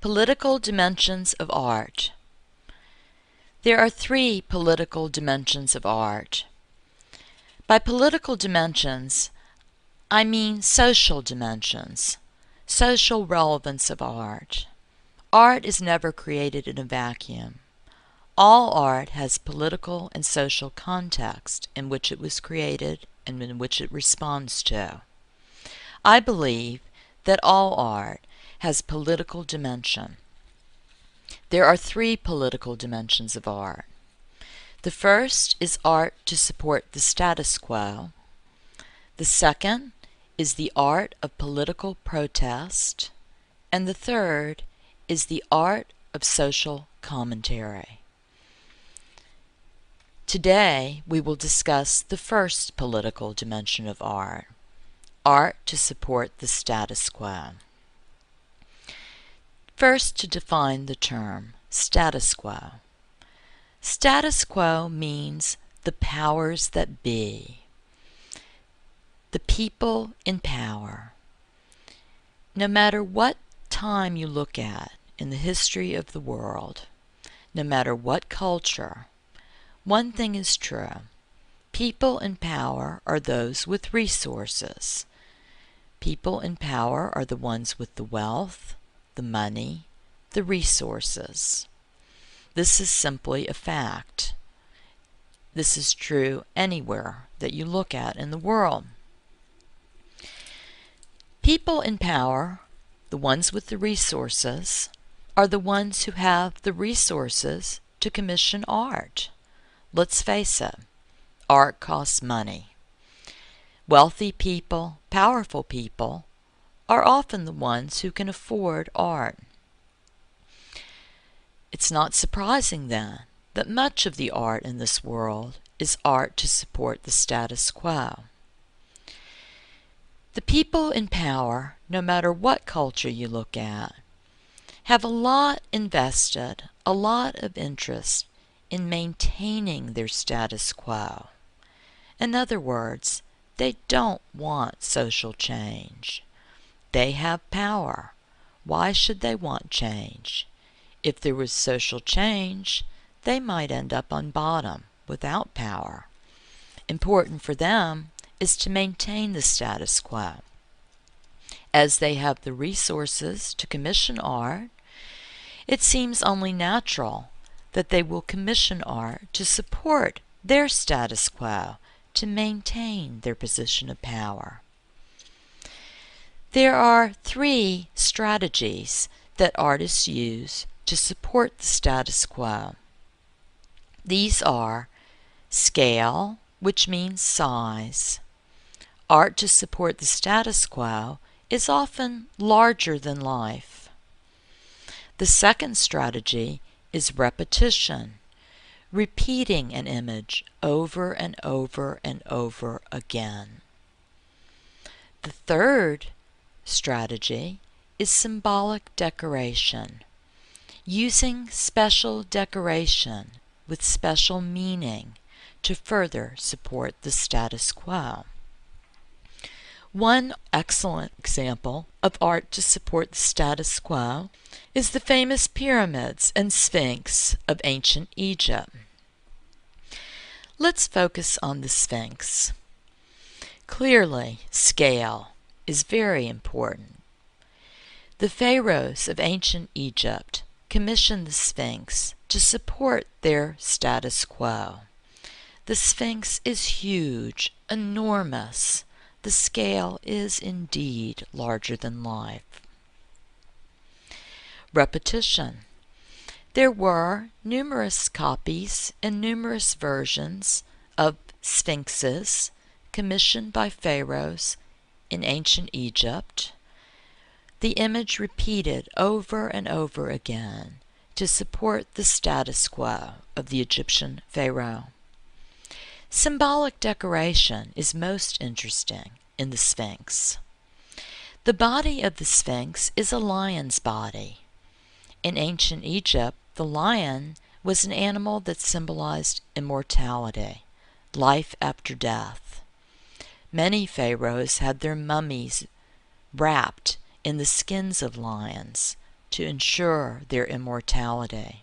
Political dimensions of art. There are three political dimensions of art. By political dimensions, I mean social dimensions, social relevance of art. Art is never created in a vacuum. All art has political and social context in which it was created and in which it responds to. I believe that all art has political dimension. There are three political dimensions of art. The first is art to support the status quo. The second is the art of political protest. And the third is the art of social commentary. Today we will discuss the first political dimension of art, art to support the status quo. First, to define the term status quo. Status quo means the powers that be, the people in power. No matter what time you look at in the history of the world, no matter what culture, one thing is true. People in power are those with resources. People in power are the ones with the wealth, the money, the resources. This is simply a fact. This is true anywhere that you look at in the world. People in power, the ones with the resources, are the ones who have the resources to commission art. Let's face it, art costs money. Wealthy people, powerful people, are often the ones who can afford art. It's not surprising, then, that much of the art in this world is art to support the status quo. The people in power, no matter what culture you look at, have a lot invested, a lot of interest in maintaining their status quo. In other words, they don't want social change. They have power. Why should they want change? If there was social change, they might end up on bottom without power. Important for them is to maintain the status quo. As they have the resources to commission art, it seems only natural that they will commission art to support their status quo, to maintain their position of power. There are three strategies that artists use to support the status quo. These are scale, which means size. Art to support the status quo is often larger than life. The second strategy is repetition, repeating an image over and over and over again. The third strategy is symbolic decoration, using special decoration with special meaning to further support the status quo. One excellent example of art to support the status quo is the famous pyramids and Sphinx of ancient Egypt. Let's focus on the Sphinx. Clearly, scale is very important. The pharaohs of ancient Egypt commissioned the Sphinx to support their status quo. The Sphinx is huge, enormous. The scale is indeed larger than life. Repetition. There were numerous copies and numerous versions of sphinxes commissioned by pharaohs in ancient Egypt. The image repeated over and over again to support the status quo of the Egyptian pharaoh. Symbolic decoration is most interesting in the Sphinx. The body of the Sphinx is a lion's body. In ancient Egypt, the lion was an animal that symbolized immortality, life after death. Many pharaohs had their mummies wrapped in the skins of lions to ensure their immortality.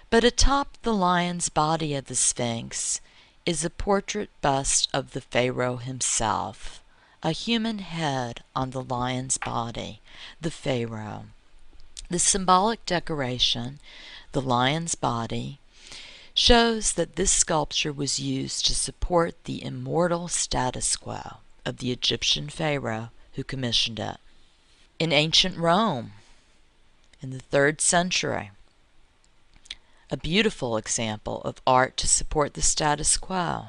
But atop the lion's body of the Sphinx is a portrait bust of the pharaoh himself, a human head on the lion's body, the pharaoh. The symbolic decoration, the lion's body, shows that this sculpture was used to support the immortal status quo of the Egyptian pharaoh who commissioned it. In ancient Rome, in the 3rd century, a beautiful example of art to support the status quo,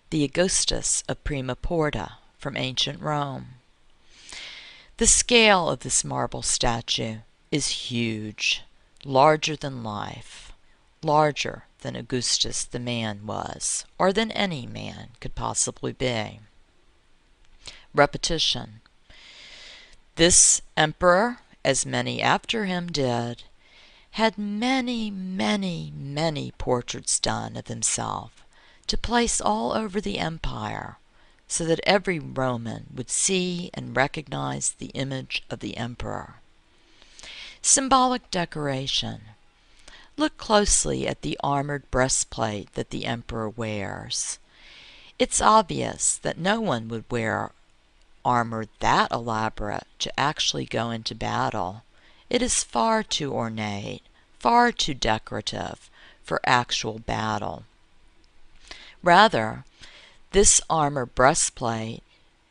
the Augustus of Prima Porta from ancient Rome. The scale of this marble statue is huge, larger than life, larger than Augustus the man was, or than any man could possibly be. Repetition. This emperor, as many after him did, had many, many, many portraits done of himself to place all over the empire, so that every Roman would see and recognize the image of the emperor. Symbolic decoration. Look closely at the armored breastplate that the emperor wears. It's obvious that no one would wear armor that elaborate to actually go into battle. It is far too ornate, far too decorative for actual battle. Rather, this armor breastplate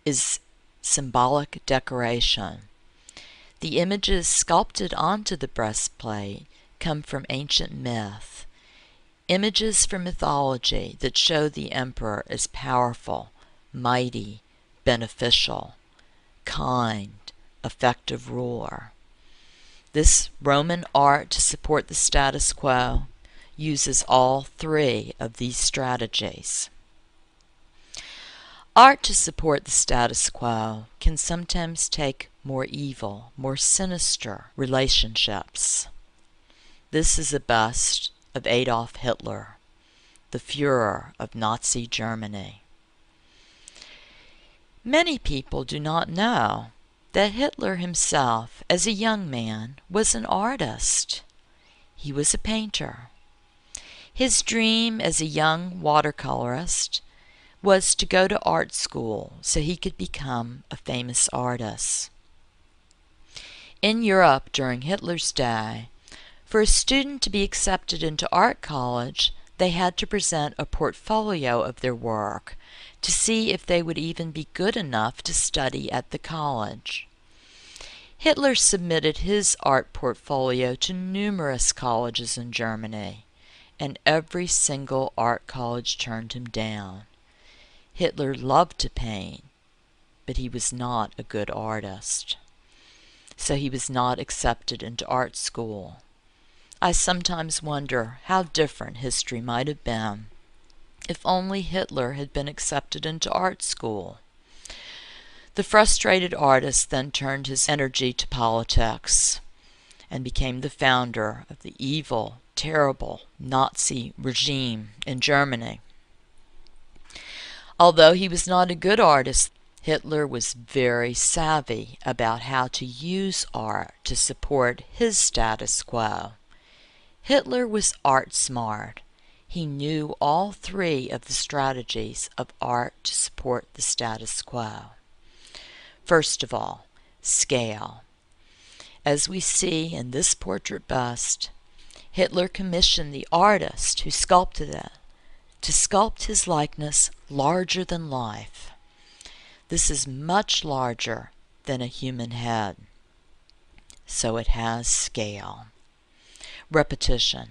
is symbolic decoration. The images sculpted onto the breastplate come from ancient myth, images from mythology that show the emperor as powerful, mighty, beneficial, kind, effective ruler. This Roman art to support the status quo uses all 3 of these strategies. Art to support the status quo can sometimes take more evil, more sinister relationships. This is a bust of Adolf Hitler, the Führer of Nazi Germany. Many people do not know that Hitler himself, as a young man, was an artist. He was a painter. His dream as a young watercolorist was to go to art school so he could become a famous artist. In Europe during Hitler's day, for a student to be accepted into art college, they had to present a portfolio of their work to see if they would even be good enough to study at the college. Hitler submitted his art portfolio to numerous colleges in Germany, and every single art college turned him down. Hitler loved to paint, but he was not a good artist, so he was not accepted into art school. I sometimes wonder how different history might have been if only Hitler had been accepted into art school. The frustrated artist then turned his energy to politics and became the founder of the evil, terrible Nazi regime in Germany. Although he was not a good artist, Hitler was very savvy about how to use art to support his status quo. Hitler was art smart. He knew all 3 of the strategies of art to support the status quo. First of all, scale. As we see in this portrait bust, Hitler commissioned the artist who sculpted it to sculpt his likeness larger than life. This is much larger than a human head, so it has scale. Repetition.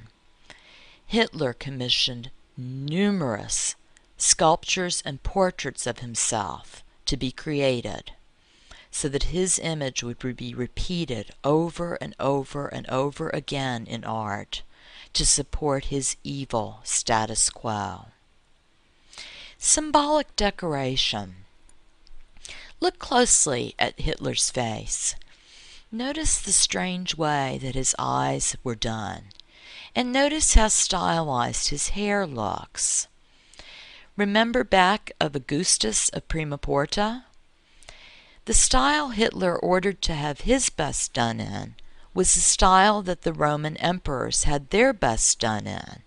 Hitler commissioned numerous sculptures and portraits of himself to be created so that his image would be repeated over and over and over again in art to support his evil status quo. Symbolic decoration. Look closely at Hitler's face. Notice the strange way that his eyes were done, and notice how stylized his hair looks. Remember back of Augustus of Prima Porta? The style Hitler ordered to have his bust done in was the style that the Roman emperors had their busts done in.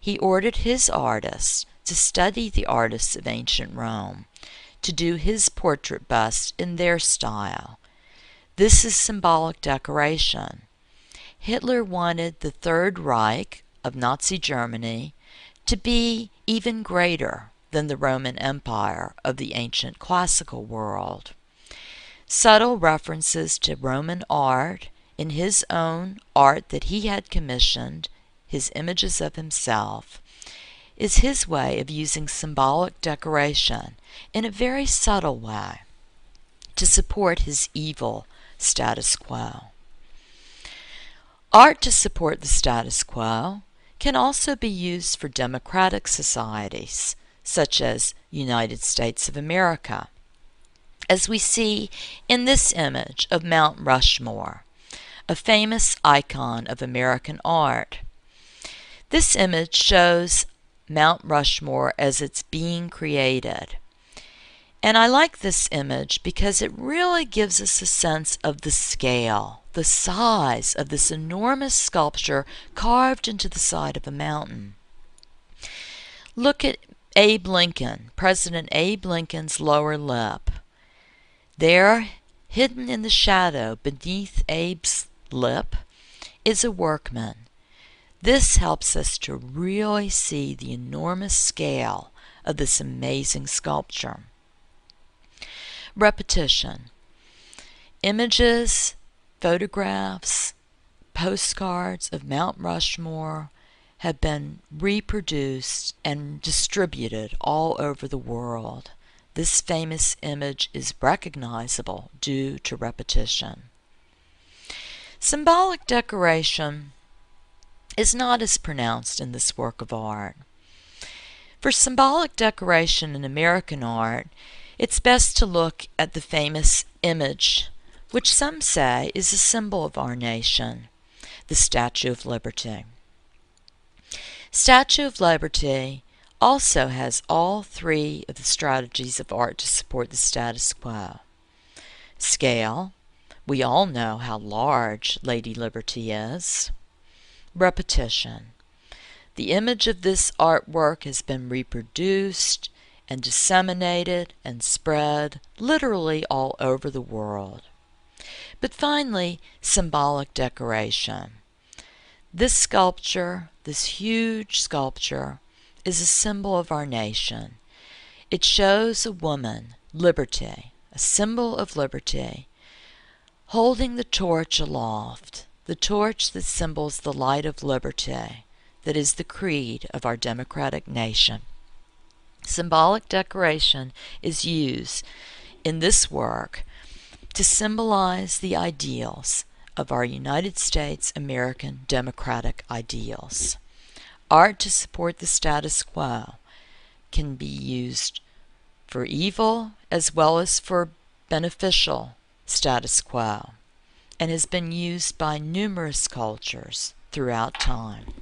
He ordered his artists to study the artists of ancient Rome, to do his portrait bust in their style. This is symbolic decoration. Hitler wanted the Third Reich of Nazi Germany to be even greater than the Roman Empire of the ancient classical world. Subtle references to Roman art in his own art that he had commissioned, his images of himself, is his way of using symbolic decoration in a very subtle way to support his evil status quo. Art to support the status quo can also be used for democratic societies, such as United States of America, as we see in this image of Mount Rushmore, a famous icon of American art. This image shows Mount Rushmore as it's being created. And I like this image because it really gives us a sense of the scale, the size of this enormous sculpture carved into the side of a mountain. Look at Abe Lincoln, President Abe Lincoln's lower lip. There, hidden in the shadow beneath Abe's lip, is a workman. This helps us to really see the enormous scale of this amazing sculpture. Repetition. Images, photographs, postcards of Mount Rushmore have been reproduced and distributed all over the world. This famous image is recognizable due to repetition. Symbolic decoration is not as pronounced in this work of art. For symbolic decoration in American art, it's best to look at the famous image, which some say is a symbol of our nation, the Statue of Liberty. Statue of Liberty also has all three of the strategies of art to support the status quo. Scale. We all know how large Lady Liberty is. Repetition. The image of this artwork has been reproduced and disseminated and spread literally all over the world. But finally, symbolic decoration. This sculpture, this huge sculpture, is a symbol of our nation. It shows a woman, liberty, a symbol of liberty, holding the torch aloft, the torch that symbols the light of liberty, that is the creed of our democratic nation. Symbolic decoration is used in this work to symbolize the ideals of our United States American democratic ideals. Art to support the status quo can be used for evil as well as for beneficial status quo, and has been used by numerous cultures throughout time.